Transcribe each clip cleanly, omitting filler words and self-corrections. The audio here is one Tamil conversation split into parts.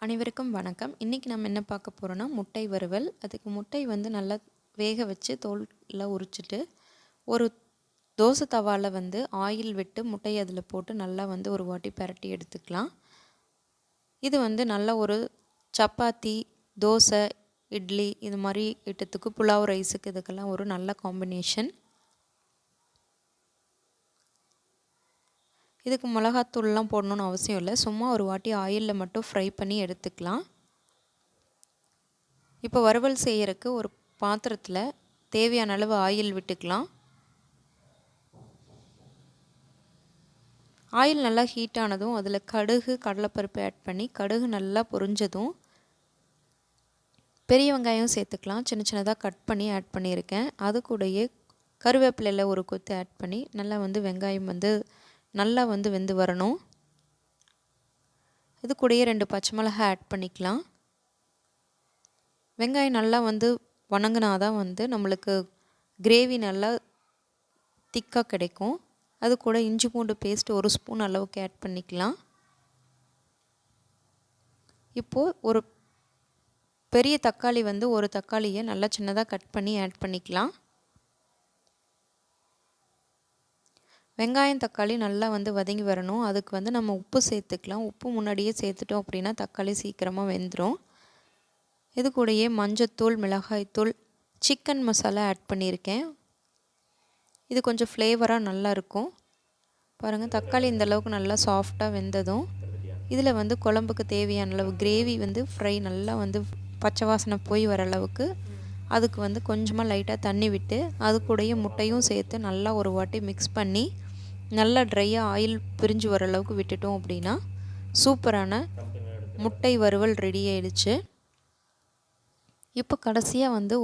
அனைவருக்கும் வணக்கம். இன்றைக்கி நம்ம என்ன பார்க்க போகிறோன்னா முட்டை வறுவல். அதுக்கு முட்டை வந்து நல்லா வேக வச்சு தோலில் உரிச்சிட்டு ஒரு தோசை தவாவில் வந்து ஆயில் விட்டு முட்டையை அதில் போட்டு நல்லா வந்து ஒரு வாட்டி பரட்டி எடுத்துக்கலாம். இது வந்து நல்ல ஒரு சப்பாத்தி, தோசை, இட்லி இது மாதிரி ஐட்டத்துக்கு, புலாவ் ரைஸுக்கு இதுக்கெல்லாம் ஒரு நல்ல காம்பினேஷன். இதுக்கு மிளகாத்தூள்லாம் போடணுன்னு அவசியம் இல்லை. சும்மா ஒரு வாட்டி ஆயிலில் மட்டும் ஃப்ரை பண்ணி எடுத்துக்கலாம். இப்போ வறுவல் செய்யறதுக்கு ஒரு பாத்திரத்தில் தேவையான அளவு ஆயில் விட்டுக்கலாம். ஆயில் நல்லா ஹீட் ஆனதும் அதில் கடுகு, கடலைப்பருப்பு ஆட் பண்ணி கடுகு நல்லா பொரிஞ்சதும் பெரிய வெங்காயம் சேர்த்துக்கலாம். சின்ன சின்னதாக கட் பண்ணி ஆட் பண்ணியிருக்கேன். அது கூடயே கருவேப்பிலையில் ஒரு கொத்து ஆட் பண்ணி நல்லா வந்து வெங்காயம் வந்து நல்லா வந்து வெந்து வரணும். இது கூடயே 2 பச்சை மிளகாய் ஆட் பண்ணிக்கலாம். வெங்காயம் நல்லா வந்து வணங்கினாதான் வந்து நம்மளுக்கு கிரேவி நல்லா திக்காக கிடைக்கும். அது கூட இஞ்சி பூண்டு பேஸ்ட் 1 ஸ்பூன் அளவுக்கு ஆட் பண்ணிக்கலாம். இப்போது ஒரு பெரிய தக்காளி வந்து ஒரு தக்காளியை நல்லா சின்னதாக கட் பண்ணி ஆட் பண்ணிக்கலாம். வெங்காயம் தக்காளி நல்லா வந்து வதங்கி வரணும். அதுக்கு வந்து நம்ம உப்பு சேர்த்துக்கலாம். உப்பு முன்னாடியே சேர்த்துட்டோம் அப்படின்னா தக்காளி சீக்கிரமாக வெந்துடும். இது கூடயே மஞ்சத்தூள், மிளகாய்த்தூள், சிக்கன் மசாலா ஆட் பண்ணியிருக்கேன். இது கொஞ்சம் ஃப்ளேவராக நல்லாயிருக்கும். பாருங்கள், தக்காளி இந்தளவுக்கு நல்லா சாஃப்டாக வெந்ததும் இதில் வந்து குழம்புக்கு தேவையான அளவு கிரேவி வந்து ஃப்ரை நல்லா வந்து பச்சை வாசனை போய் வர அளவுக்கு அதுக்கு வந்து கொஞ்சமாக லைட்டாக தண்ணி விட்டு அது கூடயே முட்டையும் சேர்த்து நல்லா ஒரு வாட்டி மிக்ஸ் பண்ணி நல்லா ட்ரையாக ஆயில் பிரிஞ்சு வர அளவுக்கு விட்டுட்டோம் அப்படின்னா சூப்பரான முட்டை வறுவல் ரெடி ஆயிடுச்சு. இப்போ கடைசியாக வந்து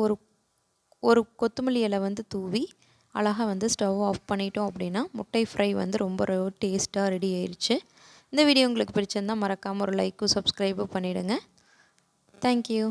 ஒரு கொத்தமல்லி இலை வந்து தூவி அழகாக வந்து ஸ்டவ் ஆஃப் பண்ணிட்டோம் அப்படின்னா முட்டை ஃப்ரை வந்து ரொம்ப டேஸ்ட்டாக ரெடி ஆயிடுச்சு. இந்த வீடியோ உங்களுக்கு பிடிச்சிருந்தால் மறக்காமல் ஒரு லைக்கும் சப்ஸ்கிரைபும் பண்ணிவிடுங்க. தேங்க்யூ.